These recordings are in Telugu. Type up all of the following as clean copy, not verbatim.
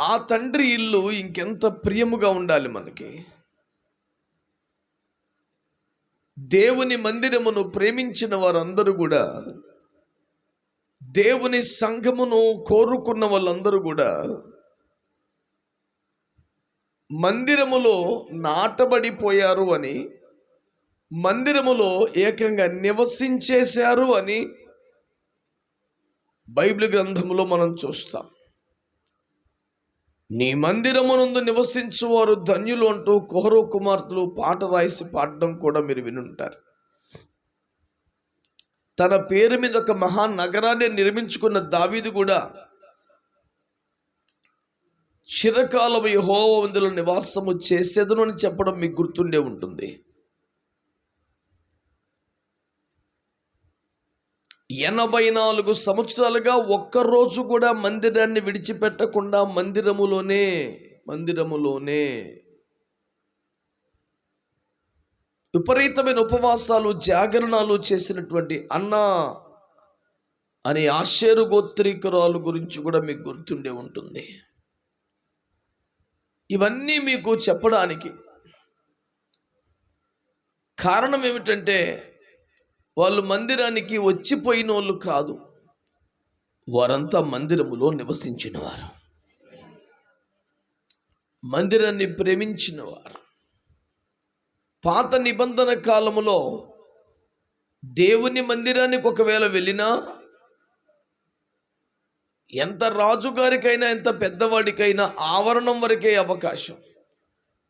ఆ తండ్రి ఇల్లు ఇంకెంత ప్రియముగా ఉండాలి మనకి. దేవుని మందిరమును ప్రేమించిన వారందరూ కూడా, దేవుని సంఘమును కోరుకున్న వాళ్ళందరూ కూడా మందిరములో నాటబడిపోయారు అని, మందిరములో ఏకంగా నివసించేశారు అని బైబిల్ గ్రంథములో మనం చూస్తాం. నీ మందిరమునందు నివసించువారు ధన్యులు అంటూ కోరో కుమార్తెలు పాట రాసి పాడడం కూడా మీరు వినుంటారు. తన పేరు మీద ఒక మహానగరాన్ని నిర్మించుకున్న దావీదు కూడా చిరకాలము యెహోవా మందిరములో నివాసము చేసేదను అని చెప్పడం మీకు గుర్తుండే ఉంటుంది. 84 సంవత్సరాలుగా ఒక్కరోజు కూడా మందిరాన్ని విడిచిపెట్టకుండా మందిరములోనే విపరీతమైన ఉపవాసాలు, జాగరణాలు చేసినటువంటి అన్నా అనే ఆషేరు గోత్రీకురాలు గురించి కూడా మీకు గుర్తుండే ఉంటుంది. ఇవన్నీ మీకు చెప్పడానికి కారణం ఏమిటంటే, వాళ్ళు మందిరానికి వచ్చిపోయిన వాళ్ళు కాదు, వారంతా మందిరములో నివసించిన వారు, మందిరాన్ని ప్రేమించిన వారు. పాత నిబంధన కాలములో దేవుని మందిరానికి ఒకవేళ వెళ్ళినా, ఎంత రాజుగారికైనా ఎంత పెద్దవాడికైనా ఆవరణం వరకే అవకాశం.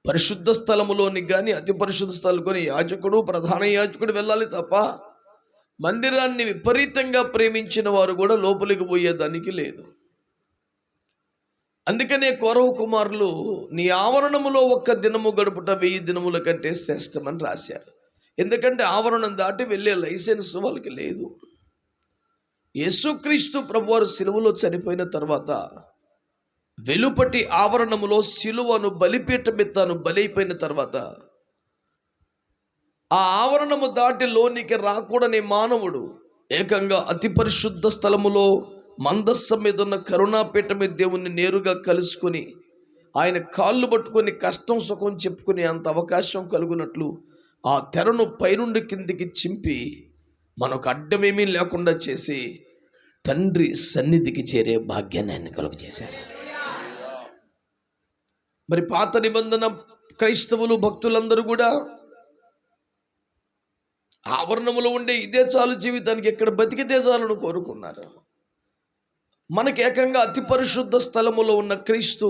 పరిశుద్ధ స్థలములోనికి కానీ అతి పరిశుద్ధ స్థలంలోని యాజకుడు, ప్రధాన యాజకుడు వెళ్ళాలి తప్ప మందిరాన్ని విపరీతంగా ప్రేమించిన వారు కూడా లోపలికి పోయేదానికి లేదు. అందుకనే కౌరవ కుమారులు, నీ ఆవరణములో ఒక్క దినము గడుపుట 1000 దినముల కంటే శ్రేష్టమని రాశారు. ఎందుకంటే ఆవరణం దాటి వెళ్ళే లైసెన్స్ వాళ్ళకి లేదు. యేసుక్రీస్తు ప్రభువారు సిలువలో చనిపోయిన తర్వాత వెలుపటి ఆవరణములో సిలువను బలిపీఠం మీద తాను బలైపోయిన తర్వాత ఆ ఆవరణము దాటి లోనికి రాకూడని మానవుడు ఏకంగా అతి పరిశుద్ధ స్థలములో మందస్సం మీద ఉన్న కరుణాపీఠం మీద దేవుణ్ణి నేరుగా కలుసుకొని ఆయన కాళ్ళు పట్టుకొని కష్టం సుఖం చెప్పుకునే అంత అవకాశం కలుగునట్లు ఆ తెరను పైనుండి కిందికి చింపి మనకు అడ్డమేమీ లేకుండా చేసి తండ్రి సన్నిధికి చేరే భాగ్యాన్ని ఆయన కలుగ చేశారు. మరి పాత నిబంధన క్రైస్తవులు భక్తులందరూ కూడా ఆవరణములో ఉండే ఇదే చాలు, జీవితానికి ఎక్కడ బతికితే చాలని కోరుకున్నారు. మనకి ఏకంగా అతి పరిశుద్ధ స్థలములో ఉన్న క్రీస్తు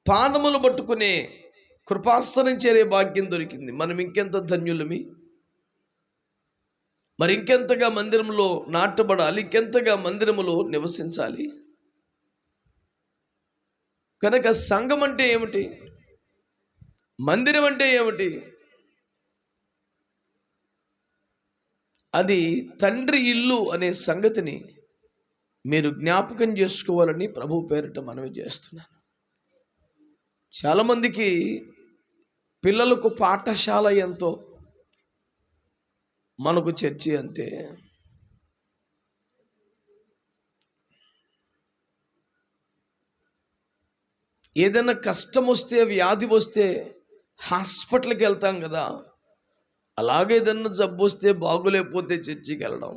పాదములు పట్టుకునే కృపాసనం చేరే భాగ్యం దొరికింది. మనం ఇంకెంత ధన్యులమి. మరి ఇంకెంతగా మందిరంలో నాటబడాలి, ఇంకెంతగా మందిరములో నివసించాలి. కనుక సంఘం అంటే ఏమిటి, మందిరం అంటే ఏమిటి? అది తండ్రి ఇల్లు అనే సంగతిని మీరు జ్ఞాపకం చేసుకోవాలని ప్రభు పేరిట మనవి చేస్తున్నాను. చాలామందికి పిల్లలకు పాఠశాల ఎంతో, మనకు చర్చి అంతే. ఏదైనా కష్టం వస్తే, వ్యాధి వస్తే హాస్పిటల్కి వెళ్తాం కదా, అలాగే ఏదన్నా జబ్బు వస్తే, బాగులేకపోతే చర్చికి వెళ్ళడం.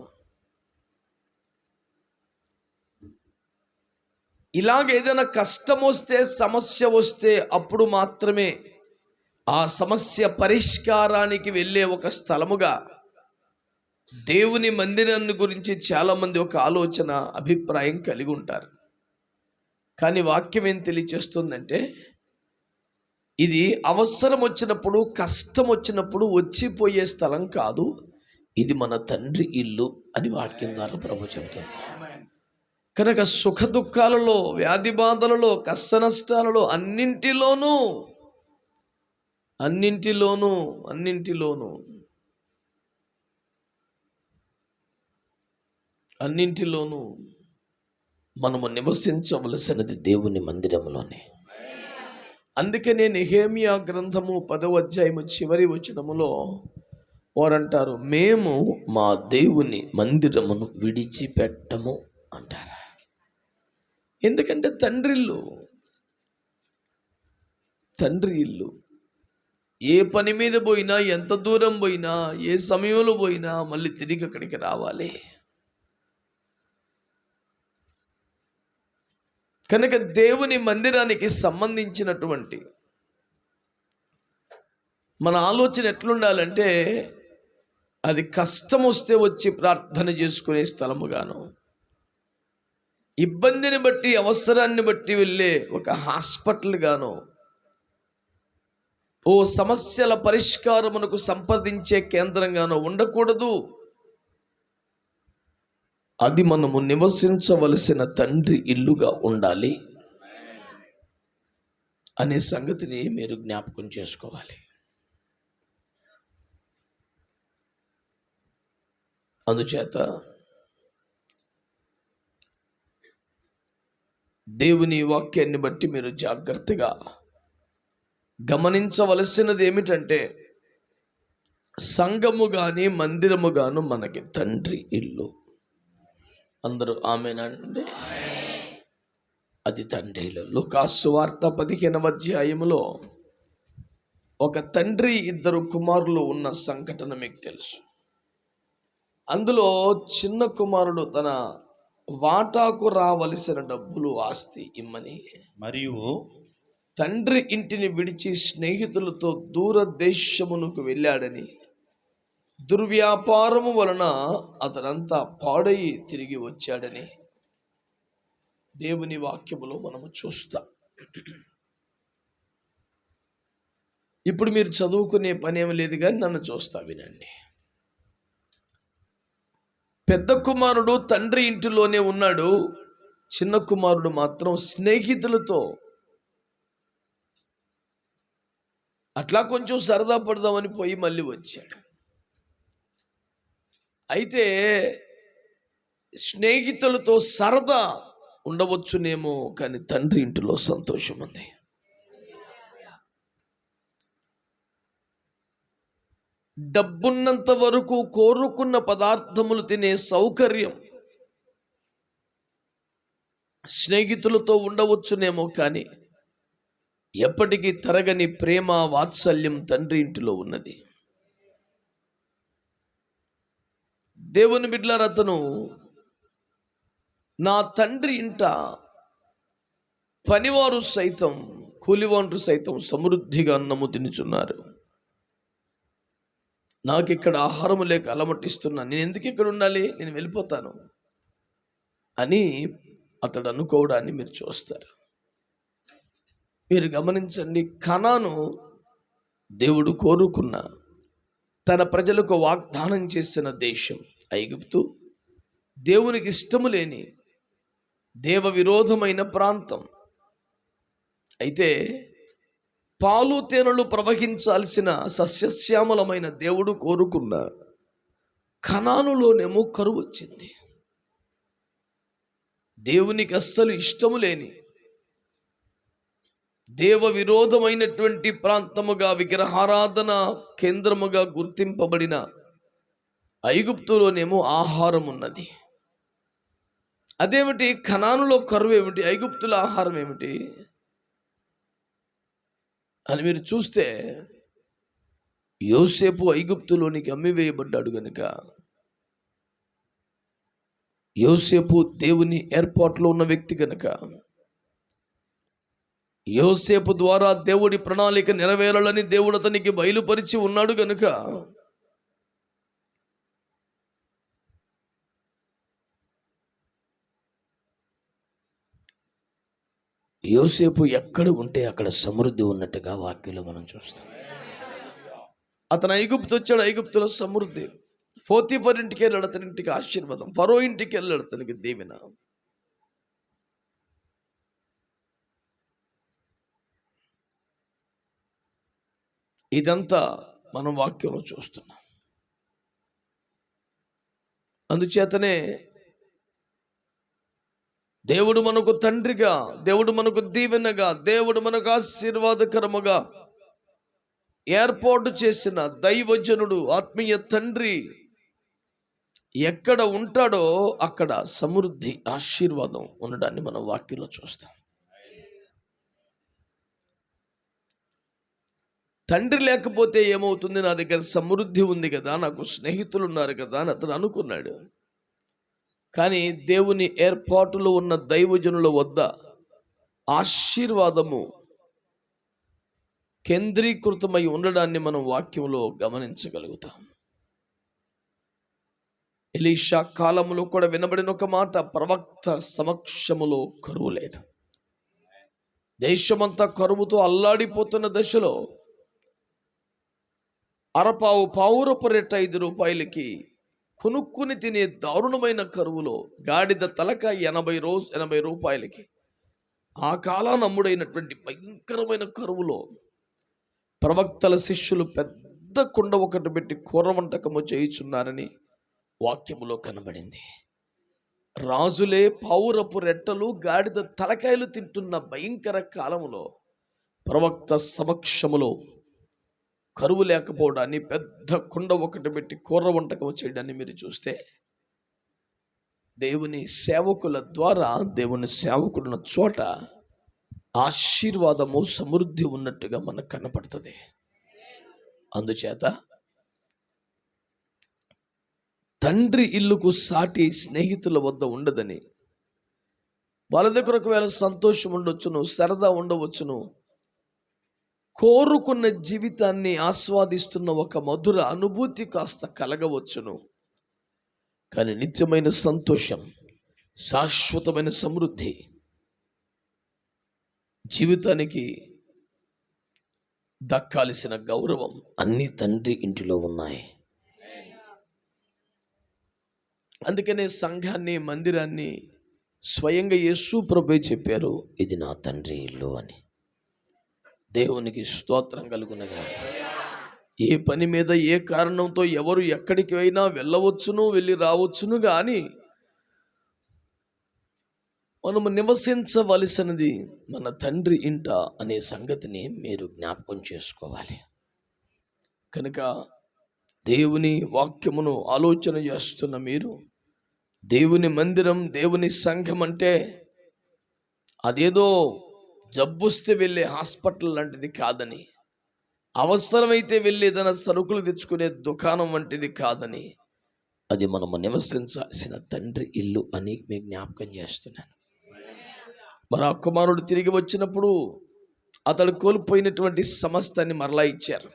ఇలాగ ఏదైనా కష్టం వస్తే, సమస్య వస్తే అప్పుడు మాత్రమే ఆ సమస్య పరిష్కారానికి వెళ్ళే ఒక స్థలముగా దేవుని మందిరాన్ని గురించి చాలామంది ఒక ఆలోచన, అభిప్రాయం కలిగి ఉంటారు. కానీ వాక్యం ఏం తెలియచేస్తుందంటే, ఇది అవసరం వచ్చినప్పుడు, కష్టం వచ్చినప్పుడు వచ్చిపోయే స్థలం కాదు, ఇది మన తండ్రి ఇల్లు అని వాక్యం ద్వారా ప్రభు చెబుతుంది. కనుక సుఖ దుఃఖాలలో, వ్యాధి బాధలలో, కష్ట నష్టాలలో అన్నింటిలోనూ మనము నివసించవలసినది దేవుని మందిరంలోనే. అందుకనే నెహెమ్యా గ్రంథము 10వ అధ్యాయము చివరి వచనములో వారంటారు, మేము మా దేవుని మందిరమును విడిచిపెట్టము అంటారు. ఎందుకంటే తండ్రిల్లు, తండ్రి ఇల్లు. ఏ పని మీద పోయినా, ఎంత దూరం పోయినా, ఏ సమయంలో పోయినా మళ్ళీ తిరిగి అక్కడికి రావాలి. కనుక దేవుని మందిరానికి సంబంధించినటువంటి మన ఆలోచన ఎట్లుండాలంటే, అది కష్టం వస్తే వచ్చి ప్రార్థన చేసుకునే స్థలముగాను, ఇబ్బందిని బట్టి అవసరాన్ని బట్టి వెళ్ళే ఒక హాస్పిటల్ గాను, ఓ సమస్యల పరిష్కారమునకు సంప్రదించే కేంద్రంగానో ఉండకూడదు. అది మనము నివసించవలసిన తండ్రి ఇల్లుగా ఉండాలి అనే సంగతిని మీరు జ్ఞాపకం చేసుకోవాలి. అందుచేత దేవుని వాక్యాన్ని బట్టి మీరు జాగ్రత్తగా గమనించవలసినది ఏమిటంటే, సంఘము గాని మందిరము గాను మనకి తండ్రి ఇల్లు. అందరూ ఆమేనండి. అది తండ్రి ఇల్లు. లూకాసు సువార్త 15వ అధ్యాయములో ఒక తండ్రి 2 కుమారులు ఉన్న సంఘటన మీకు తెలుసు. అందులో చిన్న కుమారుడు తన వాటాకు రావలసిన డబ్బులు, ఆస్తి ఇమ్మని మరియు తండ్రి ఇంటిని విడిచి స్నేహితులతో దూర దేశమునకు వెళ్ళాడని, దుర్వ్యాపారము వలన అతనంతా పాడయి తిరిగి వచ్చాడని దేవుని వాక్యములో మనము చూస్తాం. ఇప్పుడు మీరు చదువుకునే పని ఏమి లేదు, కానీ నన్ను చూస్తా వినండి. పెద్ద కుమారుడు తండ్రి ఇంటిలోనే ఉన్నాడు, చిన్న కుమారుడు మాత్రం స్నేహితులతో అట్లా కొంచెం సరదా పడదామని పోయి మళ్ళీ వచ్చాడు. అయితే స్నేహితులతో సరదా ఉండవచ్చునేమో, కానీ తండ్రి ఇంటిలో సంతోషం ఉంది. డబ్బున్నంత వరకు కోరుకున్న పదార్థములు తినే సౌకర్యం స్నేహితులతో ఉండవచ్చునేమో, కానీ ఎప్పటికీ తరగని ప్రేమ వాత్సల్యం తండ్రి ఇంటిలో ఉన్నది. దేవుని బిడ్డలారా, అతను నా తండ్రి ఇంట పనివారు సైతం, కూలివారు సైతం సమృద్ధిగా అన్నము తినుచున్నారు, నాకు ఇక్కడ ఆహారం లేక అలమటిస్తున్నాను, నేను ఎందుకు ఇక్కడ ఉండాలి, నేను వెళ్ళిపోతాను అని అతడు అనుకోవడాన్ని మీరు చూస్తారు. మీరు గమనించండి, కనాను దేవుడు కోరుకున్న, తన ప్రజలకు వాగ్దానం చేసిన దేశం. ఐగుప్తు దేవునికి ఇష్టము లేని దేవ విరోధమైన ప్రాంతం. అయితే పాలు తేనెలు ప్రవహించాల్సిన సస్యశ్యామలమైన దేవుడు కోరుకున్న కనానులోనేమో కరువు వచ్చింది. దేవునికి అస్సలు ఇష్టము లేని దేవ విరోధమైనటువంటి ప్రాంతముగా, విగ్రహారాధన కేంద్రముగా గుర్తింపబడిన ఐగుప్తులోనేమో ఆహారం ఉన్నది. అదేమిటి? కనానులో కరువు ఏమిటి? ఐగుప్తుల ఆహారం ఏమిటి అని మీరు చూస్తే, యోసేపు ఐగుప్తులోనికి అమ్మివేయబడ్డాడు గనుక, యోసేపు దేవుని ఏర్పాటులో ఉన్న వ్యక్తి గనుక, యోసేపు ద్వారా దేవుడి ప్రణాళిక నెరవేరాలని దేవుడు అతనికి బయలుపరిచి ఉన్నాడు గనుక, యోసేపు ఎక్కడ ఉంటే అక్కడ సమృద్ధి ఉన్నట్టుగా వాక్యంలో మనం చూస్తాం. అతను ఐగుప్తు వచ్చాడు, ఐగుప్తులో సమృద్ధి. పోతీఫర్ ఇంటికి వెళ్ళాడు, అతని ఇంటికి ఆశీర్వాదం. ఫరో ఇంటికి వెళ్ళాడు, అతనికి దీవెన. ఇదంతా మనం వాక్యంలో చూస్తున్నాం. అందుచేతనే దేవుడు మనకు తండ్రిగా, దేవుడు మనకు దీవెనగా, దేవుడు మనకు ఆశీర్వాదకరముగా ఏర్పాటు చేసిన దైవజనుడు, ఆత్మీయ తండ్రి ఎక్కడ ఉంటాడో అక్కడ సమృద్ధి, ఆశీర్వాదం ఉండడాన్ని మనం వాక్యంలో చూస్తాం. తండ్రి లేకపోతే ఏమవుతుంది, నా దగ్గర సమృద్ధి ఉంది కదా, నాకు స్నేహితులు ఉన్నారు కదా అని అతను అనుకున్నాడు. కానీ దేవుని ఏర్పాటులో ఉన్న దైవజనుల వద్ద ఆశీర్వాదము కేంద్రీకృతమై ఉండడాన్ని మనం వాక్యంలో గమనించగలుగుతాం. ఎలీషా కాలంలో కూడా వినబడిన ఒక మాట, ప్రవక్త సమక్షములో కరువు లేదు. దేశమంతా కరువుతో అల్లాడిపోతున్న దశలో పావురపు రెట్ట 5 రూపాయలకి కొనుక్కుని తినే దారుణమైన కరువులో, గాడిద తలక 80 రూపాయలకి ఆ కాలాన అమ్ముడైనటువంటి భయంకరమైన కరువులో ప్రవక్తల శిష్యులు పెద్ద కుండ ఒకటి పెట్టి కూర వంటకము చేయుచున్నారని వాక్యములో కనబడింది. రాజులే పావురపు రెట్టలు, గాడిద తలకాయలు తింటున్న భయంకర కాలంలో ప్రవక్త సమక్షములో కరువు లేకపోవడాన్ని, పెద్ద కుండ ఒకటి పెట్టి కూర వంటకం చేయడాన్ని మీరు చూస్తే, దేవుని సేవకుల ద్వారా దేవుని సేవకుడున్న చోట ఆశీర్వాదము సమృద్ధి ఉన్నట్టుగా మనకు కనపడుతుంది. అందుచేత తండ్రి ఇల్లుకు సాటి స్నేహితుల వద్ద ఉండదని, వాళ్ళ దగ్గర ఒకవేళ సంతోషం ఉండవచ్చును, సరదా ఉండవచ్చును, కోరుకున్న జీవితాన్ని ఆస్వాదిస్తున్న ఒక మధుర అనుభూతి కాస్త కలగవచ్చును. కానీ నిత్యమైన సంతోషం, శాశ్వతమైన సమృద్ధి, జీవితానికి దక్కాల్సిన గౌరవం అన్ని తండ్రి ఇంటిలో ఉన్నాయి. అందుకనే సంఘాన్ని, మందిరాన్ని స్వయంగా యేసు ప్రభువే చెప్పారు, ఇది నా తండ్రి ఇల్లు అని. దేవునికి స్తోత్రం కలుగునగా. ఏ పని మీద, ఏ కారణంతో ఎవరు ఎక్కడికి అయినా వెళ్ళవచ్చును, వెళ్ళి రావచ్చును, కానీ మనము నివసించవలసినది మన తండ్రి ఇంట అనే సంగతిని మీరు జ్ఞాపకం చేసుకోవాలి. కనుక దేవుని వాక్యమును ఆలోచన చేస్తున్న మీరు, దేవుని మందిరం, దేవుని సంఘం అంటే అదేదో జబ్బొస్తే వెళ్ళే హాస్పిటల్ లాంటిది కాదని, అవసరమైతే వెళ్ళి ఏదైనా సరుకులు తెచ్చుకునే దుకాణం వంటిది కాదని, అది మనము నివసించాల్సిన తండ్రి ఇల్లు అని మీకు జ్ఞాపకం చేస్తున్నాను. మరి ఆ కుమారుడు తిరిగి వచ్చినప్పుడు అతడు కోల్పోయినటువంటి సమస్తాన్ని మరలా ఇచ్చారు.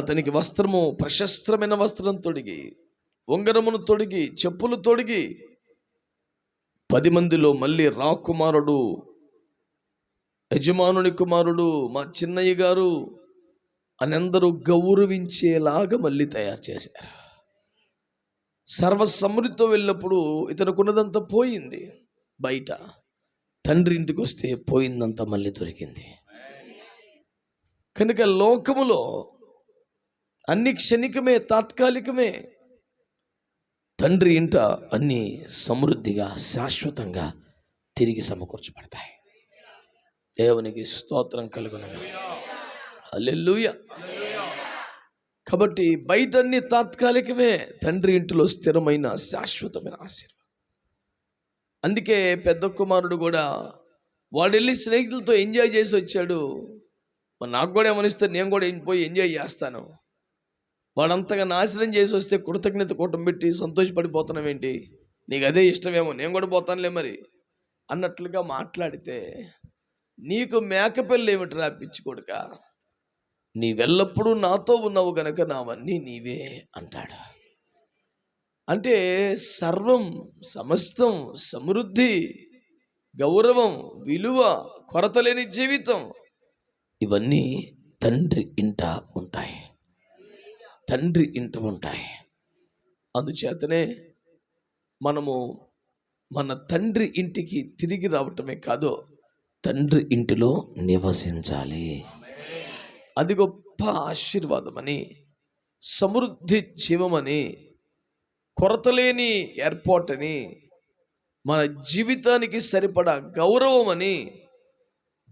అతనికి వస్త్రము, ప్రశస్త్రమైన వస్త్రం తొడిగి, ఉంగరమును తొడిగి, చెప్పులు తొడిగి 10 మందిలో మళ్ళీ రాకుమారుడు, యజమానుని కుమారుడు, మా చిన్నయ్య గారు అని అందరూ గౌరవించేలాగా మళ్ళీ తయారు చేశారు. సర్వసమృద్ధితో వెళ్ళినప్పుడు ఇతనుకున్నదంతా పోయింది. బయట తండ్రి ఇంటికి వస్తే పోయిందంతా మళ్ళీ దొరికింది. కనుక లోకములో అన్ని క్షణికమే, తాత్కాలికమే. తండ్రి ఇంట అన్ని సమృద్ధిగా, శాశ్వతంగా తిరిగి సమకూర్చబడతాయి. దేవునికి స్తోత్రం కలుగును. హల్లెలూయా. కాబట్టి బయట అన్ని తాత్కాలికమే, తండ్రి ఇంటిలో స్థిరమైన శాశ్వతమైన ఆశీర్వాదం. అందుకే పెద్ద కుమారుడు కూడా వాడు వెళ్ళి స్నేహితులతో ఎంజాయ్ చేసి వచ్చాడు. మరి నాకు కూడా ఏమనిస్తే నేను కూడా పోయి ఎంజాయ్ చేస్తాను. వాడంతగా నాశనం చేసి వస్తే కృతజ్ఞత కూటం పెట్టి సంతోషపడిపోతున్నాం ఏంటి, నీకు అదే ఇష్టమేమో, నేను కూడా పోతానులే మరి అన్నట్లుగా మాట్లాడితే, నీకు మేకపిల్ల ఏమిటిరా పిచ్చి కొడుక, నీవెల్లప్పుడూ నాతో ఉన్నావు గనక నావన్నీ నీవే అంటాడు. అంటే సర్వం, సమస్తం, సమృద్ధి, గౌరవం, విలువ, కొరత లేని జీవితం, ఇవన్నీ తండ్రి ఇంట ఉంటాయి. తండ్రి ఇంట ఉంటాయి. అందుచేతనే మనము మన తండ్రి ఇంటికి తిరిగి రావటమే కాదు, తండ్రి ఇంటిలో నివసించాలి. అది గొప్ప ఆశీర్వాదమని, సమృద్ధి జీవమని, కొరతలేని ఏర్పాటని, మన జీవితానికి సరిపడా గౌరవం అని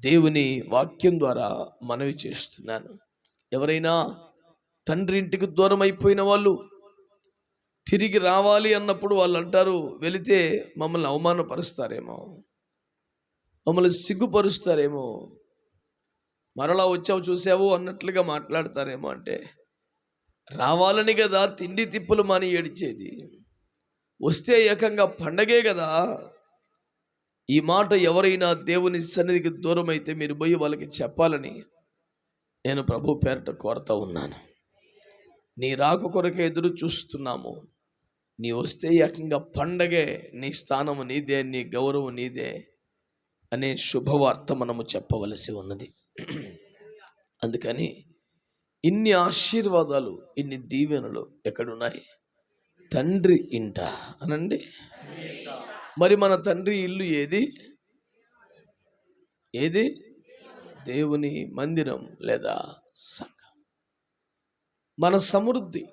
దేవుని వాక్యం ద్వారా మనవి చేస్తున్నాను. ఎవరైనా తండ్రి ఇంటికి దూరం అయిపోయిన వాళ్ళు తిరిగి రావాలి అన్నప్పుడు వాళ్ళు అంటారు, వెళితే మమ్మల్ని అవమానపరుస్తారేమో, మమ్మల్ని సిగ్గుపరుస్తారేమో, మరలా వచ్చావు చూసావు అన్నట్లుగా మాట్లాడతారేమో. అంటే రావాలని కదా తిండి తిప్పులు మాని ఏడిచేది, వస్తే ఏకంగా పండగే కదా. ఈ మాట ఎవరైనా దేవుని సన్నిధికి దూరం అయితే మీరు పోయి వాళ్ళకి చెప్పాలని నేను ప్రభు పేరట కోరుతూ ఉన్నాను. నీ రాక కొరకే ఎదురు చూస్తున్నాము, నీ వస్తే ఏకంగా పండగే, నీ స్థానము నీదే, నీ గౌరవం నీదే అనే శుభవార్త మనము చెప్పవలసి ఉన్నది. అందుకని ఇన్ని ఆశీర్వాదాలు, ఇన్ని దీవెనలు ఎక్కడున్నాయి? తండ్రి ఇంట అనండి. మరి మన తండ్రి ఇల్లు ఏది? ఏది? దేవుని మందిరం లేదా సంఘం. మన సమృద్ధి,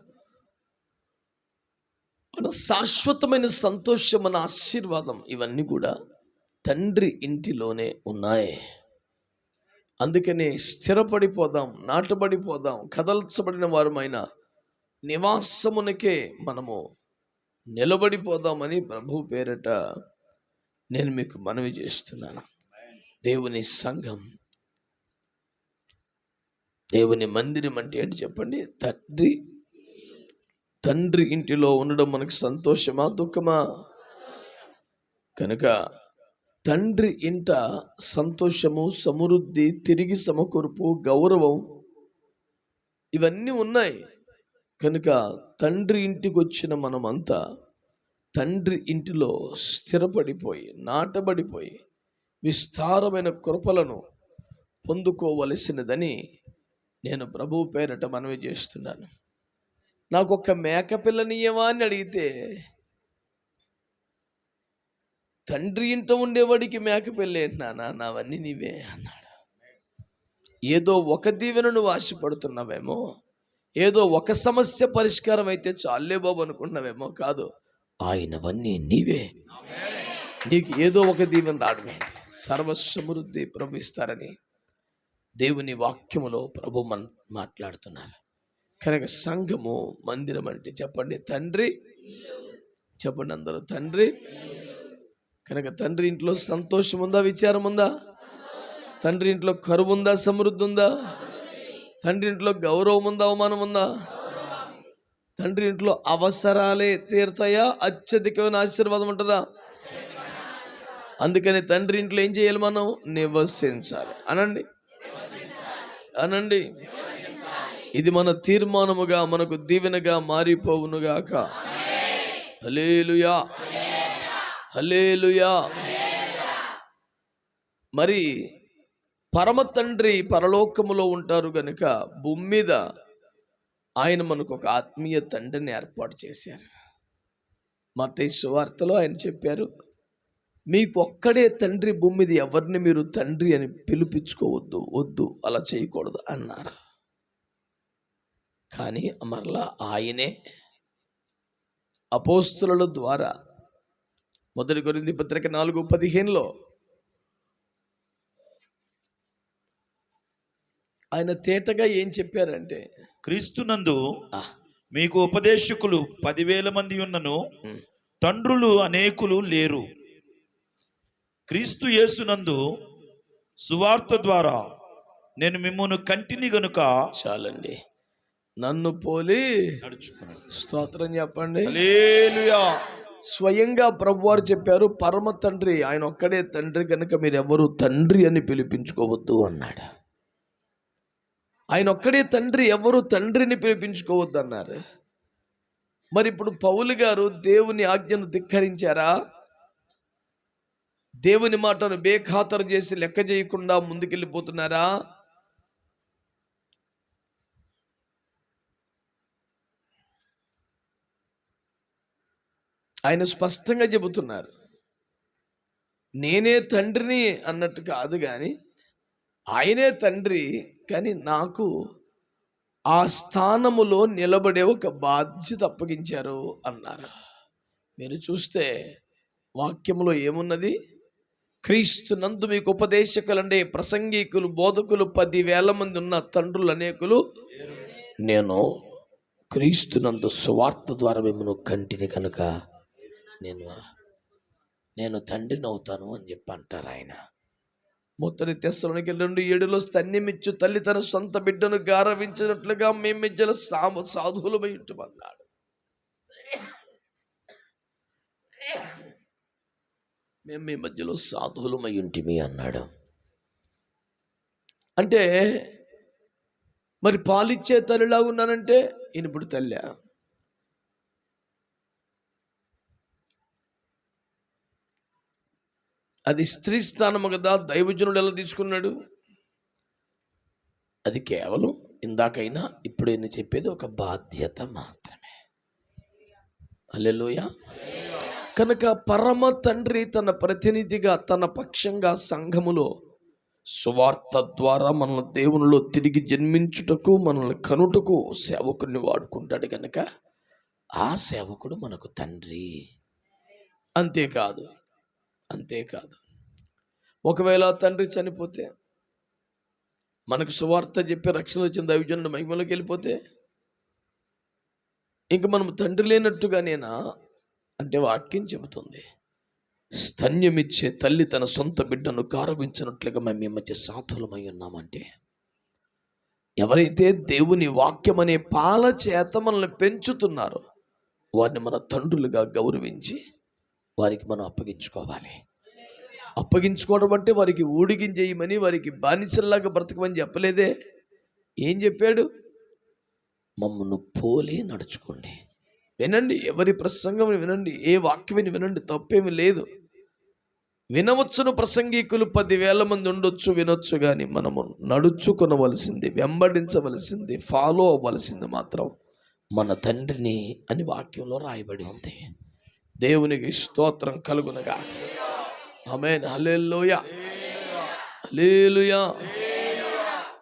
మన శాశ్వతమైన సంతోషం, మన ఆశీర్వాదం ఇవన్నీ కూడా తండ్రి ఇంటిలోనే ఉన్నాయి. అందుకనే స్థిరపడిపోదాం, నాటబడిపోదాం, కదల్చబడిన వారమైన నివాసమునకే మనము నిలబడిపోదామని ప్రభు పేరట నేను మీకు మనవి చేస్తున్నాను. దేవుని సంఘం, దేవుని మందిరం అంటే ఏంటి చెప్పండి? తండ్రి ఇంటిలో ఉండడం మనకు సంతోషమా, దుఃఖమా? కనుక తండ్రి ఇంట సంతోషము, సమృద్ధి, తిరిగి సమకూర్పు, గౌరవం ఇవన్నీ ఉన్నాయి. కనుక తండ్రి ఇంటికి వచ్చిన మనమంతా తండ్రి ఇంటిలో స్థిరపడిపోయి, నాటబడిపోయి విస్తారమైన కృపలను పొందుకోవలసినదని నేను ప్రభు పేరట మనవి చేస్తున్నాను. నాకు ఒక్క మేకపిల్లనియమా అని అడిగితే, తండ్రి ఇంట ఉండేవాడికి మేకపిల్ల ఏంటి నాన్న, నావన్నీ నీవే అన్నాడు. ఏదో ఒక దీవెన నువ్వు ఆశపడుతున్నావేమో, ఏదో ఒక సమస్య పరిష్కారం అయితే చాలే బాబు అనుకుంటున్నావేమో. కాదు, ఆయనవన్నీ నీవే. నీకు ఏదో ఒక దీవెన రావడమేంటి? సర్వసమృద్ధి ప్రభు ఇస్తారని దేవుని వాక్యములో ప్రభు మాట్లాడుతున్నారు. కనుక సంఘము, మందిరం అంటే చెప్పండి తండ్రి. చెప్పండి అందరూ, తండ్రి. కనుక తండ్రి ఇంట్లో సంతోషం ఉందా, విచారం ఉందా? తండ్రి ఇంట్లో కరువు ఉందా, సమృద్ధి ఉందా? తండ్రి ఇంట్లో గౌరవం ఉందా, అవమానం ఉందా? తండ్రి ఇంట్లో అవసరాలే తీరుతాయా, అత్యధికమైన ఆశీర్వాదం ఉంటుందా? అందుకని తండ్రి ఇంట్లో ఏం చేయాలి? మనం నివసించాలి. అనండి, అనండి. ఇది మన తీర్మానముగా, మనకు దీవెనగా మారిపోవునుగాక. హల్లెలూయా, హల్లెలూయా. మరి పరమ తండ్రి పరలోకములో ఉంటారు గనుక భూమి మీద ఆయన మనకు ఒక ఆత్మీయ తండ్రిని ఏర్పాటు చేశారు. మత్తయి సువార్తలో ఆయన చెప్పారు, మీకు ఒక్కడే తండ్రి, భూమి మీద ఎవరిని మీరు తండ్రి అని పిలిపించుకోవద్దు, వద్దు, అలా చేయకూడదు అన్నారు. కానీ మరలా ఆయనే అపోస్తలుల ద్వారా 1 కొరింథీ పత్రిక 4:15 ఆయన తేటగా ఏం చెప్పారంటే, క్రీస్తునందు మీకు ఉపదేశకులు 10,000 మంది ఉన్నను తండ్రులు అనేకులు లేరు. క్రీస్తు యేసునందు సువార్త ద్వారా నేను మిమ్మును కంటిని గనుక చాలండి, నన్ను పోలి నడుచుకున్నాను. స్తోత్రం చెప్పండి. హల్లెలూయా. స్వయంగా ప్రభువారు చెప్పారు, పరమ తండ్రి ఆయన ఒక్కడే తండ్రి కనుక మీరు ఎవరు తండ్రి అని పిలిపించుకోవద్దు అన్నాడు. ఆయన ఒక్కడే తండ్రి, ఎవరు తండ్రిని పిలిపించుకోవద్దు అన్నారు. మరి ఇప్పుడు పౌలు గారు దేవుని ఆజ్ఞను ధిక్కరించారా? దేవుని మాటను బేఖాతరు చేసి లెక్క చేయకుండా ముందుకెళ్ళిపోతున్నారా? ఆయన స్పష్టంగా చెబుతున్నారు, నేనే తండ్రిని అన్నట్టు కాదు, కానీ ఆయనే తండ్రి, కానీ నాకు ఆ స్థానములో నిలబడే ఒక బాధ్యత అప్పగించారు అన్నారు. మీరు చూస్తే వాక్యములో ఏమున్నది? క్రీస్తునందు మీకు ఉపదేశకులంటే ప్రసంగికులు, బోధకులు 10,000 మంది ఉన్న తండ్రులు అనేకులు, నేను క్రీస్తునందు సువార్త ద్వారా మిమ్మల్ని కంటిని కనుక నేను తండ్రిని అవుతాను అని చెప్పి అంటారు ఆయన. మొదటి తెస్సలోనికి 2:7 స్తన్యమిచ్చు తల్లి తన సొంత బిడ్డను గారవించినట్లుగా మేము మధ్యలో సాధువులమై ఉంటుమన్నాడు. మేము మీ మధ్యలో సాధువులమై ఉంటిమి అన్నాడు. అంటే మరి పాలిచ్చే తల్లిలాగా ఉన్నానంటే ఈయనప్పుడు తల్లి. అది స్త్రీ స్థానము కదా. దైవజనుడు ఎలా తీసుకున్నాడు? అది కేవలం ఇందాకైనా ఇప్పుడు నేను చెప్పేది ఒక బాధ్యత మాత్రమే. హల్లెలూయా. కనుక పరమ తండ్రి తన ప్రతినిధిగా తన పక్షంగా సంఘములో సువార్త ద్వారా మనల్ని దేవునిలో తిరిగి జన్మించుటకు మనల్ని కనుటకు సేవకుడిని వాడుకుంటాడు. కనుక ఆ సేవకుడు మనకు తండ్రి. అంతేకాదు ఒకవేళ తండ్రి చనిపోతే మనకు సువార్త చెప్పి రక్షణ వచ్చిన దైవజనుడు మహిమలోకి వెళ్ళిపోతే ఇంక మనం తండ్రి లేనట్టుగానేనా అంటే వాక్యం చెబుతుంది, స్తన్యమిచ్చే తల్లి తన సొంత బిడ్డను గారవించినట్లుగా మేము ఈ మధ్య సాధులమై ఉన్నామంటే ఎవరైతే దేవుని వాక్యం అనే పాల చేత మనల్ని పెంచుతున్నారో వారిని మన తండ్రులుగా గౌరవించి వారికి మనం అప్పగించుకోవాలి. అప్పగించుకోవడం అంటే వారికి ఊడిగించేయమని, వారికి బానిసల్లాగా బ్రతకమని చెప్పలేదే. ఏం చెప్పాడు? మమ్మను పోలి నడుచుకోండి. వినండి, ఎవరి ప్రసంగం వినండి, ఏ వాక్యమని వినండి, తప్పేమి లేదు. వినవచ్చును ప్రసంగికులు 10,000 మంది ఉండొచ్చు, వినొచ్చు. కానీ మనము నడుచుకొనవలసింది, వెంబడించవలసింది, ఫాలో అవ్వవలసింది మాత్రం మన తండ్రిని అని వాక్యంలో రాయబడి ఉంది. దేవునికి స్తోత్రం కలుగునగా. ఆమేన్. హల్లెలూయా, హల్లెలూయా.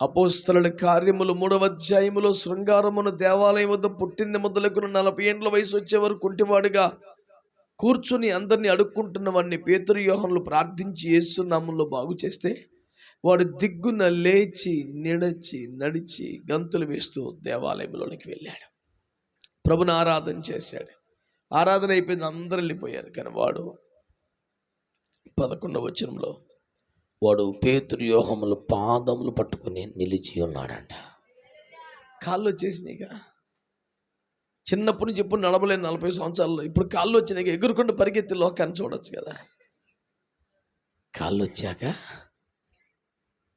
అపోస్తలుల కార్యములు 3వ అధ్యాయములో శృంగారమున దేవాలయం వద్ద పుట్టింది మొదలుకున్న 40 ఏండ్ల వయసు వచ్చే వరకు కుంటివాడిగా కూర్చుని అందరినీ అడుక్కుంటున్న వాడిని పేతురు యోహానులు ప్రార్థించి యేసు నామములో బాగు చేస్తే వాడు దిగ్గున లేచి నడిచి గంతులు వేస్తూ దేవాలయంలోనికి వెళ్ళాడు. ప్రభుని ఆరాధన చేశాడు. ఆరాధన అయిపోయింది, అందరూ వెళ్ళిపోయారు. కానీ వాడు 11వ వచనంలో వాడు పేతురు యోహానుల పాదములు పట్టుకుని నిలిచి ఉన్నాడంట. కాళ్ళు వచ్చేసినాయిగా. చిన్నప్పటి నుంచి ఎప్పుడు నడవలేని 40 సంవత్సరాల్లో ఇప్పుడు కాళ్ళు వచ్చినాయి. ఎగురుకుంటూ పరిగెత్తి లోకాన్ని చూడొచ్చు కదా. కాళ్ళు వచ్చాక,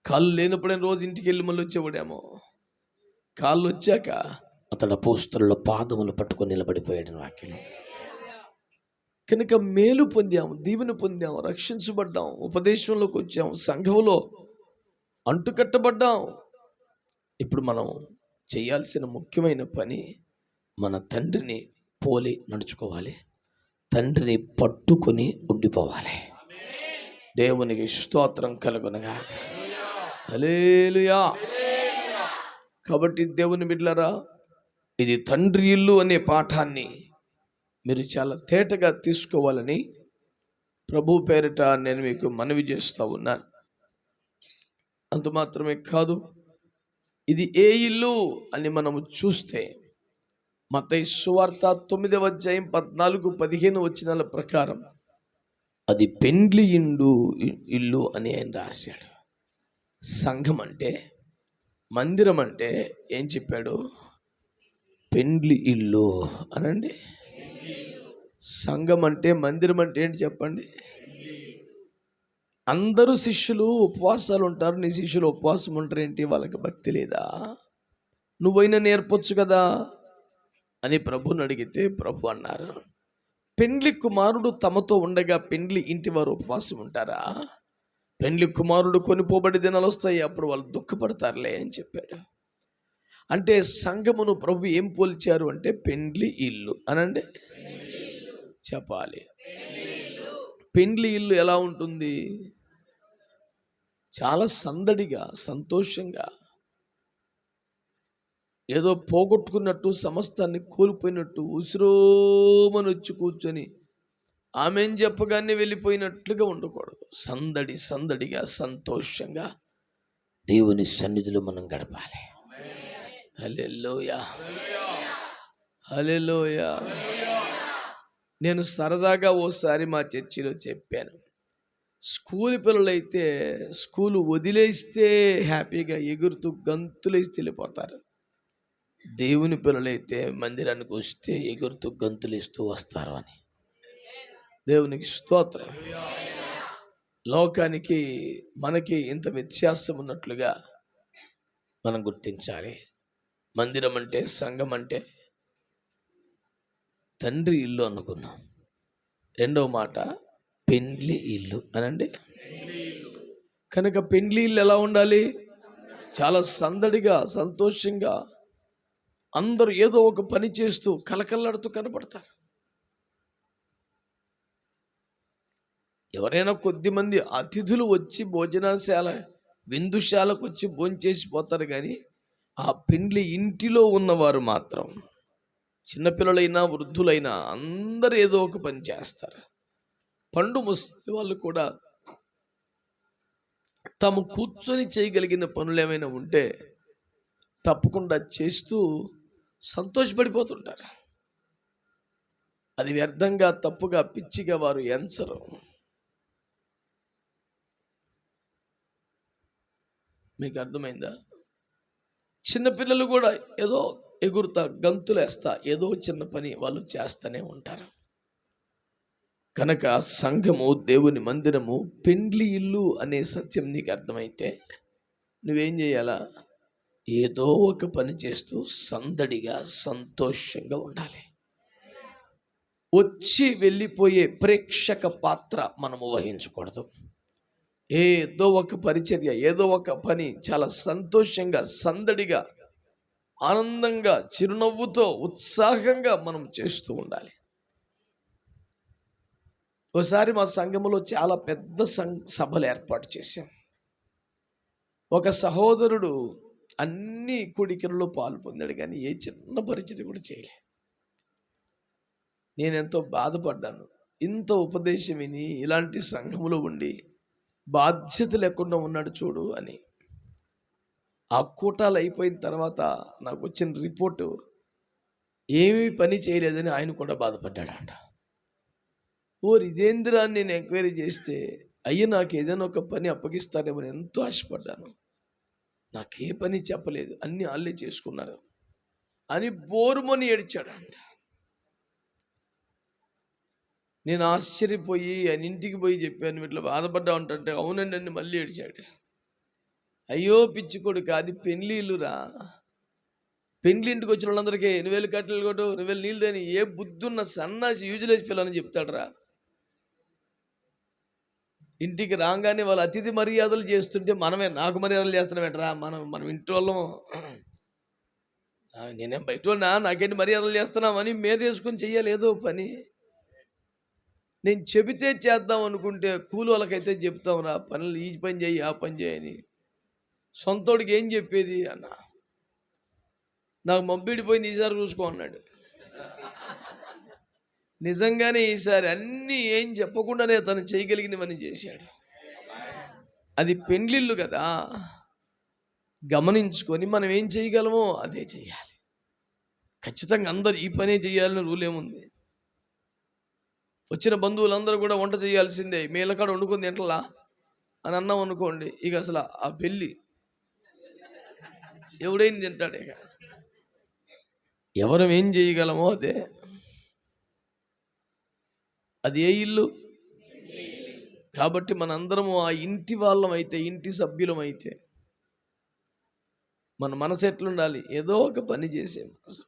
కాళ్ళు లేనప్పుడే రోజు ఇంటికి వెళ్ళి మళ్ళీ వచ్చేవాడేమో. కాళ్ళు వచ్చాక అతడు అపోస్తలుల పాదములు పట్టుకొని నిలబడిపోయాడు వాక్యం. కనుక మేలు పొందాము, దీవెన పొందాము, రక్షించబడ్డాం, ఉపదేశంలోకి వచ్చాము, సంఘంలో అంటుకట్టబడ్డాం. ఇప్పుడు మనం చేయాల్సిన ముఖ్యమైన పని మన తండ్రిని పోలి నడుచుకోవాలి, తండ్రిని పట్టుకొని ఉండిపోవాలి. దేవునికి స్తోత్రం కలుగునగా. హల్లెలూయా. కాబట్టి దేవుని బిడ్డలారా, ఇది తండ్రి ఇల్లు అనే పాఠాన్ని మీరు చాలా తేటగా తీసుకోవాలని ప్రభు పేరిట నేను మీకు మనవి చేస్తూ ఉన్నాను. అంత మాత్రమే కాదు, ఇది ఏ ఇల్లు అని మనము చూస్తే మత్తయి సువార్త 9వ అధ్యాయం 14-15 వచనాల ప్రకారం అది పెండ్లి ఇల్లు అని ఆయన రాశాడు. సంఘం అంటే, మందిరం అంటే ఏం చెప్పాడు? పెండ్లి ఇల్లు అనండి. సంఘం అంటే, మందిరం అంటే ఏంటి చెప్పండి? అందరూ శిష్యులు ఉపవాసాలు ఉంటారు, నీ శిష్యులు ఉపవాసం ఉంటారు ఏంటి? వాళ్ళకి భక్తి లేదా? నువ్వైనా నేర్పొచ్చు కదా అని ప్రభుని అడిగితే ప్రభు అన్నారు, పెండ్లి కుమారుడు తమతో ఉండగా పెండ్లి ఇంటి వారు ఉపవాసం ఉంటారా? పెండ్లి కుమారుడు కొనిపోబడి దినాలు వస్తాయి, అప్పుడు వాళ్ళు దుఃఖపడతారులే అని చెప్పాడు. అంటే సంఘమును ప్రభు ఏం పోల్చారు అంటే పెండ్లి ఇల్లు అనండి. చెప్పాలి. పెండ్లి ఇల్లు ఎలా ఉంటుంది? చాలా సందడిగా, సంతోషంగా, ఏదో పోగొట్టుకున్నట్టు, సమస్తాన్ని కోల్పోయినట్టు, ఉసిరోమని వచ్చి కూర్చొని ఆమెను చెప్పగానే వెళ్ళిపోయినట్లుగా ఉండకూడదు. సందడిగా, సంతోషంగా దేవుని సన్నిధిలో మనం గడపాలి. హల్లెలూయా, హల్లెలూయా. నేను సరదాగా ఓసారి మా చర్చిలో చెప్పాను, స్కూల్ పిల్లలైతే స్కూలు వదిలేస్తే హ్యాపీగా ఎగురుతూ గంతులేసి వెళ్ళిపోతారు. దేవుని పిల్లలైతే మందిరానికి వస్తే ఎగురుతూ గంతులేస్తూ వస్తారు అని. దేవునికి స్తోత్రం. లోకానికి మనకి ఇంత వ్యత్యాసం ఉన్నట్లుగా మనం గుర్తించాలి. మందిరం అంటే, సంఘం అంటే తండ్రి ఇల్లు అనుకున్నాం. రెండవ మాట పెండ్లి ఇల్లు అనండి. కనుక పెండ్లి ఇల్లు ఎలా ఉండాలి? చాలా సందడిగా, సంతోషంగా, అందరూ ఏదో ఒక పని చేస్తూ కలకల్లాడుతూ కనపడతారు. ఎవరైనా కొద్దిమంది అతిథులు వచ్చి భోజనశాల విందుశాలకు వచ్చి భోంచేసి పోతారు, కానీ ఆ పెండ్లి ఇంటిలో ఉన్నవారు మాత్రం చిన్నపిల్లలైనా వృద్ధులైనా అందరూ ఏదో ఒక పని చేస్తారు. పండు ముసలి వాళ్ళు కూడా తాము కూర్చొని చేయగలిగిన పనులు ఏమైనా ఉంటే తప్పకుండా చేస్తూ సంతోషపడిపోతుంటారు. అది వ్యర్థంగా, తప్పుగా, పిచ్చిగా వారు ఎంచరు. మీకు అర్థమైందా? చిన్నపిల్లలు కూడా ఏదో ఎగురుతా గంతులేస్తా ఏదో చిన్న పని వాళ్ళు చేస్తూనే ఉంటారు. కనుక సంఘము, దేవుని మందిరము పెండ్లి ఇల్లు అనే సత్యం నీకు అర్థమైతే నువ్వేం చేయాలా? ఏదో ఒక పని చేస్తూ సందడిగా, సంతోషంగా ఉండాలి. వచ్చి వెళ్ళిపోయే ప్రేక్షక పాత్ర మనము వహించకూడదు. ఏదో ఒక పరిచర్య, ఏదో ఒక పని చాలా సంతోషంగా, సందడిగా, ఆనందంగా, చిరునవ్వుతో, ఉత్సాహంగా మనం చేస్తూ ఉండాలి. ఒకసారి మా సంఘములో చాలా పెద్ద సభలు ఏర్పాటు చేశాం. ఒక సహోదరుడు అన్ని కూడికలలో పాలు పొందాడు, కానీ ఏ చిన్న పరిచర్య కూడా చేయలే. నేనెంతో బాధపడ్డాను. ఇంత ఉపదేశం విని ఇలాంటి సంఘములో ఉండి బాధ్యత లేకుండా ఉన్నాడు చూడు అని. ఆ కూటాలు అయిపోయిన తర్వాత నాకు వచ్చిన రిపోర్టు, ఏమీ పని చేయలేదని ఆయన కూడా బాధపడ్డాడంట. ఇదేందిరా అని నేను ఎంక్వైరీ చేస్తే, అయ్యా నాకు ఏదైనా ఒక పని అప్పగిస్తారేమో ఎంతో ఆశపడ్డాను. నాకే పని చెప్పలేదు, అన్నీ వాళ్ళే చేసుకున్నారు అని బోరుమని ఏడ్చాడంట. నేను ఆశ్చర్యపోయి ఆయన ఇంటికి పోయి చెప్పాను, ఇట్లా బాధపడ్డా ఉంటే అవునండి అని మళ్ళీ ఏడ్చాడు. అయ్యో పిచ్చి కొడుకు, అది పెళ్లి ఇల్లురా. పెళ్లి ఇంటికి వచ్చిన వాళ్ళందరికీ 2,000 కట్టెలు కొట్టు, 2,000 నీళ్ళు తేని, ఏ బుద్ధున్న సన్నాసి యూజ్లెస్ పిల్లని చెప్తాడురా. ఇంటికి రాగానే వాళ్ళు అతిథి మర్యాదలు చేస్తుంటే మనమే నాకు మర్యాదలు చేస్తున్నామేట్రా. మనం ఇంటి వాళ్ళం, నేనేం బయట వాళ్ళనా, నాకేంటి మర్యాదలు చేస్తున్నామని మీద వేసుకొని చెయ్యాలి ఏదో పని. నేను చెబితే చేద్దాం అనుకుంటే కూలి వాళ్ళకైతే చెప్తాంరా, పనులు ఈ పని చేయి ఆ పని చేయని. సొంతోడికి ఏం చెప్పేది అన్న. నాకు మబ్బిడిపోయింది, ఈసారి చూసుకో అన్నాడు. నిజంగానే ఈసారి అన్నీ ఏం చెప్పకుండానే తను చేయగలిగినవని చేశాడు. అది పెండ్లిల్లు కదా, గమనించుకొని మనం ఏం చేయగలమో అదే చేయాలి. ఖచ్చితంగా అందరు ఈ పనే చేయాలని రూల్ ఏముంది? వచ్చిన బంధువులందరూ కూడా వంట చేయాల్సిందే. మేలకాడ వండుకుంది ఎంటలా అని అన్నాం అనుకోండి, ఇక అసలు ఆ పెళ్ళి ఎవడైనా తింటాడు. ఇక ఎవరం ఏం చేయగలమో అదే. అది ఏ ఇల్లు కాబట్టి మనందరము ఆ ఇంటి వాళ్ళం అయితే, ఇంటి సభ్యులం అయితే మన మనసు ఎట్లుండాలి? ఏదో ఒక పని చేసే మనసు,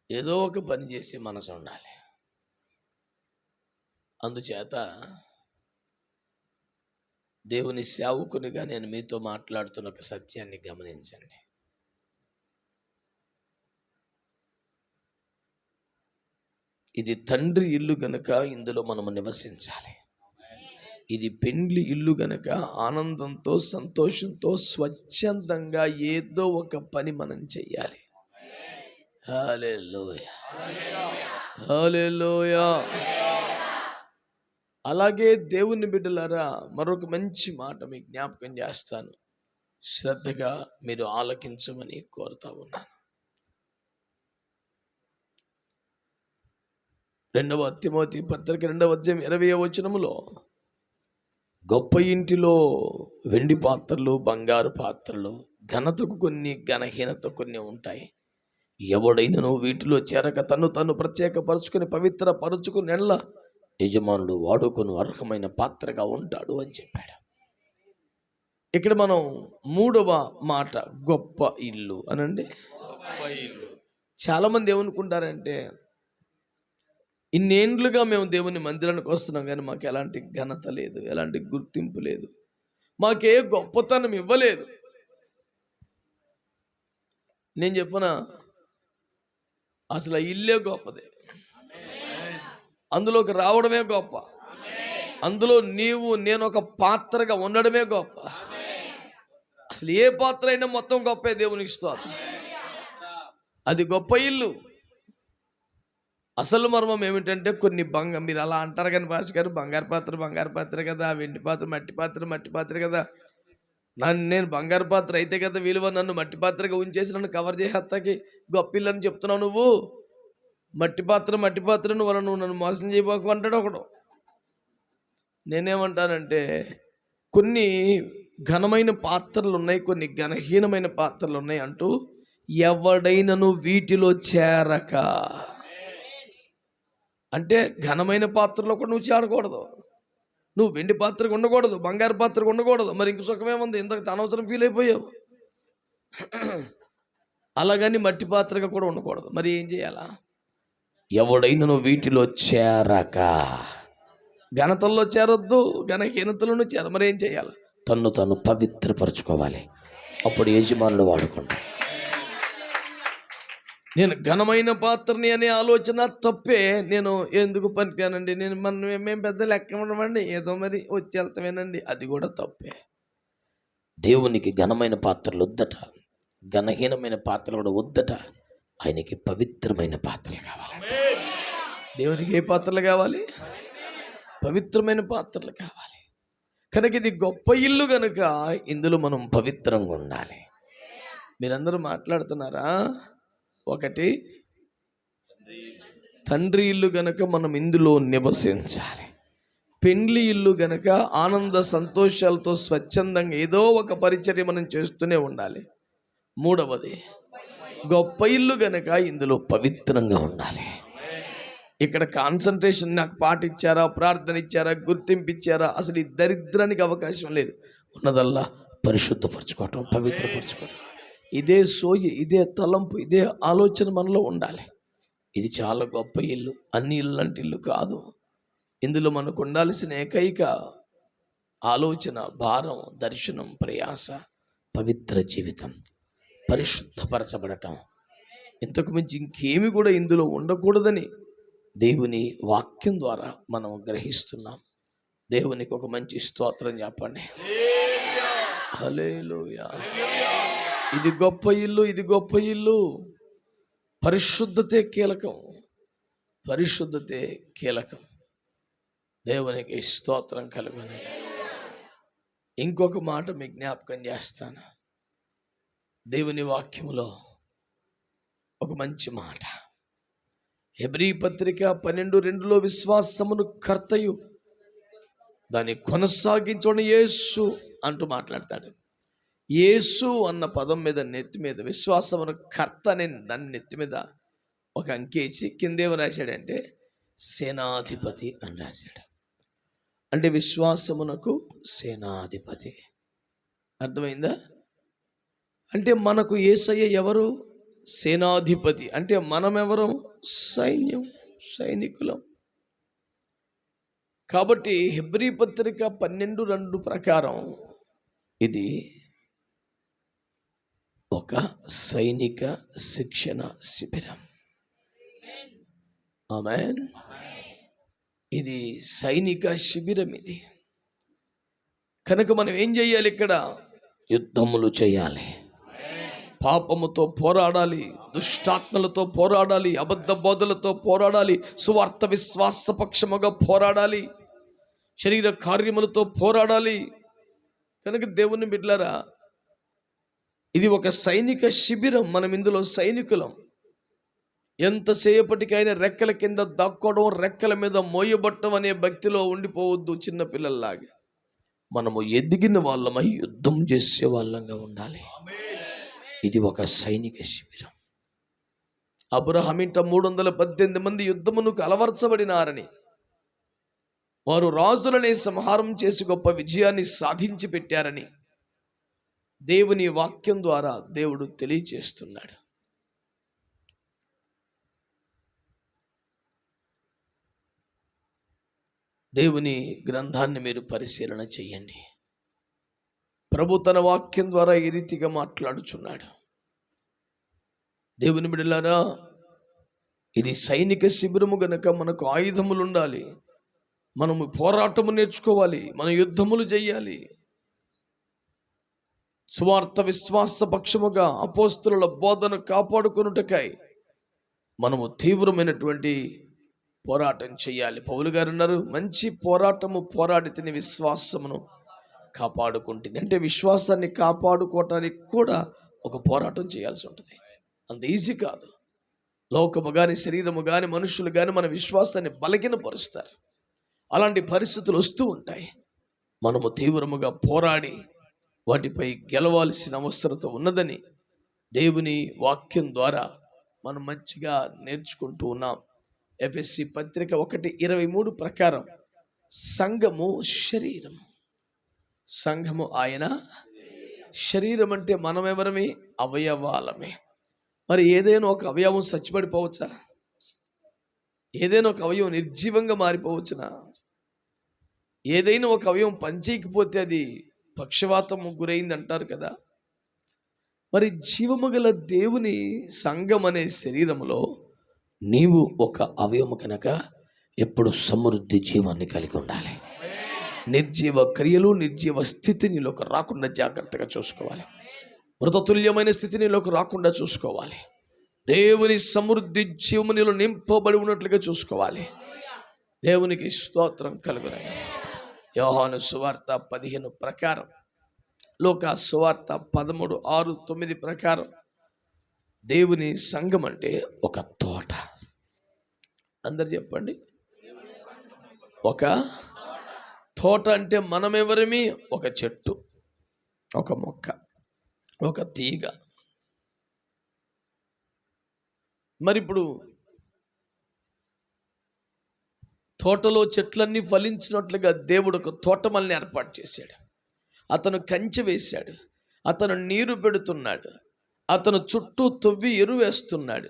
ఏదో ఒక పని చేసే మనసు ఉండాలి. అందుచేత దేవుని సేవకునిగా నేను మీతో మాట్లాడుతున్న ఒక సత్యాన్ని గమనించండి. ఇది తండ్రి ఇల్లు గనక ఇందులో మనము నివసించాలి. ఇది పెండ్లి ఇల్లు గనక ఆనందంతో, సంతోషంతో, స్వచ్ఛందంగా ఏదో ఒక పని మనం చెయ్యాలి. హల్లెలూయా, హల్లెలూయా. అలాగే దేవుని బిడ్డలారా, మరొక మంచి మాట మీకు జ్ఞాపకం చేస్తాను, శ్రద్ధగా మీరు ఆలకించమని కోరుతా ఉన్నాను. రెండవ తిమోతి పత్రిక 2వ అధ్యాయం 20వ వచనములో గొప్ప ఇంటిలో వెండి పాత్రలు, బంగారు పాత్రలు, ఘనతకు కొన్ని, ఘనహీనత కొన్ని ఉంటాయి. ఎవడైనను వీటిలో చేరక తను ప్రత్యేకపరుచుకుని పవిత్ర పరుచుకుని ఎడల యజమానుడు వాడుకొను అర్హమైన పాత్రగా ఉంటాడు అని చెప్పాడు. ఇక్కడ మనం 3వ మాట గొప్ప ఇల్లు అనండి. చాలామంది ఏమనుకుంటారంటే, ఇన్నేండ్లుగా మేము దేవుని మందిరానికి వస్తున్నాం కానీ మాకు ఎలాంటి ఘనత లేదు, ఎలాంటి గుర్తింపు లేదు, మాకే గొప్పతనం ఇవ్వలేదు. నేను చెప్పనా, అసలు ఆ ఇల్లే గొప్పది, అందులోకి రావడమే గొప్ప, అందులో నేను ఒక పాత్రగా ఉండడమే గొప్ప. అసలు ఏ పాత్ర అయినా మొత్తం గొప్పే. దేవునికి స్తోత్రం. అది గొప్ప ఇల్లు. అసలు మర్మం ఏమిటంటే, కొన్ని మీరు అలా అంటారు కానీ భాష గారు, బంగారు పాత్ర కదా, వెండి పాత్ర మట్టి పాత్ర కదా, నేను బంగారు పాత్ర అయితే కదా విలువ, నన్ను మట్టి పాత్రగా ఉంచేసి నన్ను కవర్ చేసేస్తాకి గొప్ప ఇల్లు అని చెప్తున్నావు నువ్వు. మట్టి పాత్ర నువ్వు నన్ను మోసం చేయబోకు అంటాడు ఒకడు. నేనేమంటానంటే, కొన్ని ఘనమైన పాత్రలు ఉన్నాయి, కొన్ని ఘనహీనమైన పాత్రలు ఉన్నాయి అంటూ, ఎవడైనను వీటిలో చేరక, అంటే ఘనమైన పాత్రలో కూడా నువ్వు చేరకూడదు, నువ్వు వెండి పాత్రకు ఉండకూడదు, బంగారు పాత్రకు ఉండకూడదు. మరి ఇంక సుఖమేముంది, ఇంతకు అనవసరం ఫీల్ అయిపోయావు. అలాగని మట్టి పాత్రగా కూడా ఉండకూడదు. మరి ఏం చేయాలా? ఎవడైనను వీటిలో చేరక, ఘనతల్లో చేరొద్దు, ఘనహీనతలను మరి ఏం చేయాలి? తను పవిత్రపరచుకోవాలి. అప్పుడు యజమానుడు వాడుకుంటాడు. నేను ఘనమైన పాత్రని అనే ఆలోచన తప్పే. నేను ఎందుకు పనికిరానండి, మేము పెద్ద లెక్క ఉండమండి, ఏదో మరి వచ్చి వెళ్తామేనండి, అది కూడా తప్పే. దేవునికి ఘనమైన పాత్రలు వద్దట, ఘనహీనమైన పాత్రలు కూడా వద్దట. ఆయనకి పవిత్రమైన పాత్రలు కావాలి. దేవునికి ఏ పాత్రలు కావాలి? పవిత్రమైన పాత్రలు కావాలి. కనుక ఇది గొప్ప ఇల్లు కనుక ఇందులో మనం పవిత్రంగా ఉండాలి. మీరందరూ మాట్లాడుతున్నారా? ఒకటి, తండ్రి ఇల్లు గనక మనం ఇందులో నివసించాలి. పెండ్లి ఇల్లు గనక ఆనంద సంతోషాలతో స్వచ్ఛందంగా ఏదో ఒక పరిచర్య మనం చేస్తూనే ఉండాలి. 3వది, గొప్ప ఇల్లు గనక ఇందులో పవిత్రంగా ఉండాలి. ఇక్కడ కాన్సన్ట్రేషన్, నాకు పాట ఇచ్చారా, ప్రార్థన ఇచ్చారా, గుర్తింపు ఇచ్చారా, అసలు ఈ దరిద్రానికి అవకాశం లేదు. ఉన్నదల్లా పరిశుద్ధపరచుకోవటం, పవిత్రపరచుకోవటం. ఇదే సోయి, ఇదే తలంపు, ఇదే ఆలోచన మనలో ఉండాలి. ఇది చాలా గొప్ప ఇల్లు, అన్ని ఇల్లు లాంటి ఇల్లు కాదు. ఇందులో మనకు ఉండాల్సిన ఏకైక ఆలోచన, భారం, దర్శనం, ప్రయాస, పవిత్ర జీవితం, పరిశుద్ధపరచబడటం. ఇంతకు మించి ఇంకేమి కూడా ఇందులో ఉండకూడదని దేవుని వాక్యం ద్వారా మనం గ్రహిస్తున్నాం. దేవునికి ఒక మంచి స్తోత్రం చెప్పండి. హల్లెలూయా. ఇది గొప్ప ఇల్లు, ఇది గొప్ప ఇల్లు. పరిశుద్ధతే కీలకం, పరిశుద్ధతే కీలకం. దేవునికి స్తోత్రం కలుగును. ఇంకొక మాట మీ జ్ఞాపకం చేస్తాను. దేవుని వాక్యములో ఒక మంచి మాట, హెబ్రీ పత్రిక 12:2 విశ్వాసమును కర్తయు దాన్ని కొనసాగించడం యేసు అంటూ మాట్లాడతాడు. యేసు అన్న పదం మీద, నెత్తి మీద, విశ్వాసమును కర్త అనే దాన్ని నెత్తి మీద ఒక అంకేసి కిందేమో రాశాడంటే సేనాధిపతి అని రాశాడు. అంటే విశ్వాసమునకు సేనాధిపతి. అర్థమైందా? అంటే మనకు యేసయ్య ఎవరు? సేనాధిపతి. అంటే మనం ఎవరు? సైన్యం, సైనికులం. కాబట్టి హెబ్రీ పత్రిక 12:2 ప్రకారం ఇది ఒక సైనిక శిక్షణ శిబిరం. ఆమేన్. ఇది సైనిక శిబిరం. ఇది కనుక మనం ఏం చేయాలి? ఇక్కడ యుద్ధములు చేయాలి, పాపముతో పోరాడాలి, దుష్టాత్మలతో పోరాడాలి, అబద్ధ బోధలతో పోరాడాలి, సువార్త విశ్వాసపక్షముగా పోరాడాలి, శరీర కార్యములతో పోరాడాలి. కనుక దేవుని బిడ్డలారా, ఇది ఒక సైనిక శిబిరం. మనం ఇందులో సైనికులం. ఎంతసేపటికైనా రెక్కల కింద దాక్కోవడం, రెక్కల మీద మోయబట్టం అనే భక్తిలో ఉండిపోవద్దు. చిన్నపిల్లల్లాగా మనము ఎదిగిన వాళ్ళమై యుద్ధం చేసే వాళ్ళంగా ఉండాలి. ఇది ఒక సైనిక శిబిరం. అబ్రహామింట 318 మంది యుద్ధమునకు అలవర్చబడినారని, వారు రాజులనే సంహారం చేసి గొప్ప విజయాన్ని సాధించి పెట్టారని దేవుని వాక్యం ద్వారా దేవుడు తెలియజేస్తున్నాడు. దేవుని గ్రంథాన్ని మీరు పరిశీలన చేయండి. ప్రభు తన వాక్యం ద్వారా ఈ రీతిగా మాట్లాడుచున్నాడు. దేవుని బిడ్డలారా, ఇది సైనిక శిబిరము గనక మనకు ఆయుధములు ఉండాలి. మనము పోరాటము నేర్చుకోవాలి, మన యుద్ధములు చేయాలి. సువార్త విశ్వాస పక్షముగా అపోస్తుల బోధన కాపాడుకొనుటకై మనము తీవ్రమైనటువంటి పోరాటం చేయాలి. పౌలు గారు అన్నారు, మంచి పోరాటము పోరాడి తిని విశ్వాసమును కాపాడుకుంటుంది. అంటే విశ్వాసాన్ని కాపాడుకోవటానికి కూడా ఒక పోరాటం చేయాల్సి ఉంటుంది. అంత ఈజీ కాదు. లోకము కానీ, శరీరము కానీ, మనుషులు కానీ మన విశ్వాసాన్ని బలహీనపరుస్తారు. అలాంటి పరిస్థితులు వస్తూ ఉంటాయి. మనము తీవ్రముగా పోరాడి వాటిపై గెలవాల్సిన అవసరత ఉన్నదని దేవుని వాక్యం ద్వారా మనం మంచిగా నేర్చుకుంటూ ఉన్నాం. ఎఫెసీ పత్రిక 1:23 ప్రకారం సంఘము శరీరం. సంఘము ఆయన శరీరం. అంటే మనం ఎవరమే? అవయవాలమే. మరి ఏదైనా ఒక అవయవం చచ్చిపడిపోవచ్చా? ఏదైనా ఒక అవయవం నిర్జీవంగా మారిపోవచ్చునా? ఏదైనా ఒక అవయవం పనిచేయకపోతే అది పక్షవాతము గురైంది అంటారు కదా. మరి జీవము గల దేవుని సంఘం అనే శరీరములో నీవు ఒక అవయవము కనుక ఎప్పుడు సమృద్ధి జీవాన్ని కలిగి ఉండాలి. నిర్జీవ క్రియలు, నిర్జీవ స్థితి నీలోకి రాకుండా జాగ్రత్తగా చూసుకోవాలి. మృతతుల్యమైన స్థితి నీలోకి రాకుండా చూసుకోవాలి. దేవుని సమృద్ధి జీవము నీలో నింపబడి ఉన్నట్లుగా చూసుకోవాలి. దేవునికి స్తోత్రం కలుగునగా. యోహాను సువార్త 15 ప్రకారం, లూకా సువార్త 13:6-9 ప్రకారం దేవుని సంఘం అంటే ఒక తోట. అందరు చెప్పండి. ఒక తోట అంటే మనమెవరమి? ఒక చెట్టు, ఒక మొక్క, ఒక తీగ. మరి ఇప్పుడు తోటలో చెట్లన్నీ ఫలించినట్లుగా దేవుడు ఒక తోటమల్ని ఏర్పాటు చేశాడు. అతను కంచె వేశాడు, అతను నీరు పెడుతున్నాడు, అతను చుట్టూ తవ్వి ఎరువు వేస్తున్నాడు,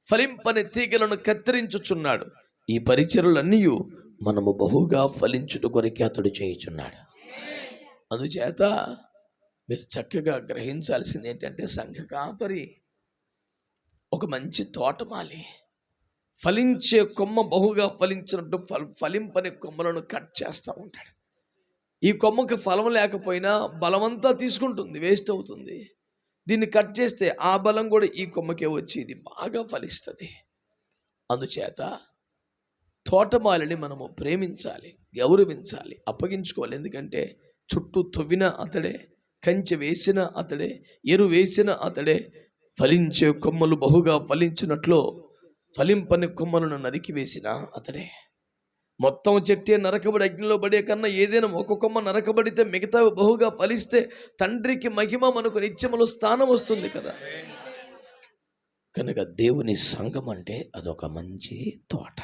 ఫలింపని తీగలను కత్తిరించుచున్నాడు. ఈ పరిచర్యలన్నీ మనము బహుగా ఫలించుట కొరకే అతడు చేయుచున్నాడు. అందుచేత మీరు చక్కగా గ్రహించాల్సింది ఏంటంటే, సంఘ కాపరి ఒక మంచి తోటమాలి. ఫలించే కొమ్మ బహుగా ఫలించినట్టు ఫలింపని కొమ్మలను కట్ చేస్తూ ఉంటాడు. ఈ కొమ్మకి ఫలం లేకపోయినా బలమంతా తీసుకుంటుంది, వేస్ట్ అవుతుంది. దీన్ని కట్ చేస్తే ఆ బలం కూడా ఈ కొమ్మకే వచ్చి ఇది బాగా ఫలిస్తుంది. అందుచేత తోటమాలిని మనము ప్రేమించాలి, గౌరవించాలి, అప్పగించుకోవాలి. ఎందుకంటే చుట్టూ తవ్విన అతడే, కంచె వేసిన అతడే, ఎరు వేసిన అతడే. ఫలించే కొమ్మలు బహుగా ఫలించినట్లు ఫలింపని కొమ్మలను నరికివేసిన అతడే. మొత్తం చెట్టే నరకబడి అగ్నిలో పడే కన్నా ఏదైనా ఒక కొమ్మ నరకబడితే మిగతా బహుగా ఫలిస్తే తండ్రికి మహిమ, మనకు నిత్యములో స్థానం వస్తుంది కదా. కనుక దేవుని సంఘం అంటే అదొక మంచి తోట.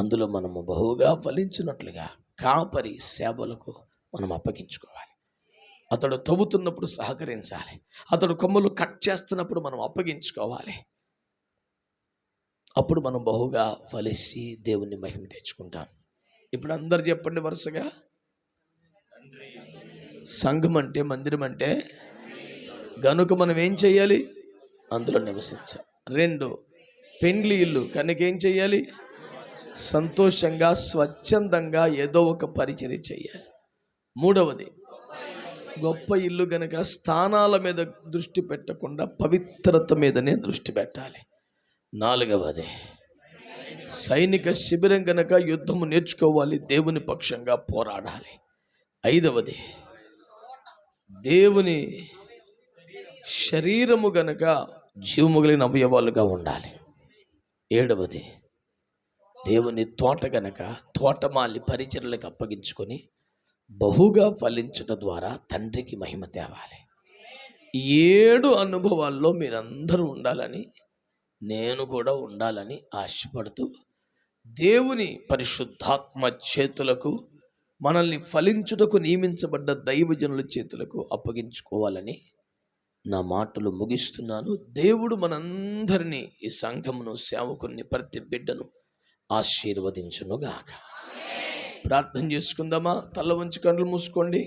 అందులో మనము బహుగా ఫలించినట్లుగా కాపరి సేవలకు మనం అప్పగించుకోవాలి. అతడు తవ్వుతున్నప్పుడు సహకరించాలి, అతడు కొమ్మలు కట్ చేస్తున్నప్పుడు మనం అప్పగించుకోవాలి. అప్పుడు మనం బహుగా ఫలిసి దేవుని మహిమ తెచ్చుకుంటాం. ఇప్పుడు అందరు చెప్పండి వరుసగా. సంఘం అంటే, మందిరం అంటే గనుక మనం ఏం చేయాలి? అందులో నివసించాలి. 2, పెండ్లి ఇల్లు కనుక ఏం చేయాలి? సంతోషంగా, స్వచ్ఛందంగా ఏదో ఒక పరిచర్య చేయాలి. 3వది, గొప్ప ఇల్లు గనక స్థానాల మీద దృష్టి పెట్టకుండా పవిత్రత మీదనే దృష్టి పెట్టాలి. 4వది, సైనిక శిబిరం గనక యుద్ధము నేర్చుకోవాలి, దేవుని పక్షంగా పోరాడాలి. 5వది, దేవుని శరీరము గనక జీవము కలిగిన అవయవాలుగా ఉండాలి. ఏడవది, దేవుని తోట గనక తోటమాలి పరిచర్లకు అప్పగించుకొని బహుగా ఫలించడం ద్వారా తండ్రికి మహిమ తేవాలి. 7 అనుభవాల్లో మీరందరూ ఉండాలని, నేను కూడా ఉండాలని ఆశపడుతూ దేవుని పరిశుద్ధాత్మ చేతులకు, మనల్ని ఫలించుటకు నియమించబడ్డ దైవజనుల చేతులకు అప్పగించుకోవాలని నా మాటలు ముగిస్తున్నాను. దేవుడు మనందరినీ, ఈ సంఘమును, సేవకుని, ప్రతి బిడ్డను ఆశీర్వదించునుగాక. ప్రార్థన చేసుకుందామా? తల వంచి కళ్ళు మూసుకోండి.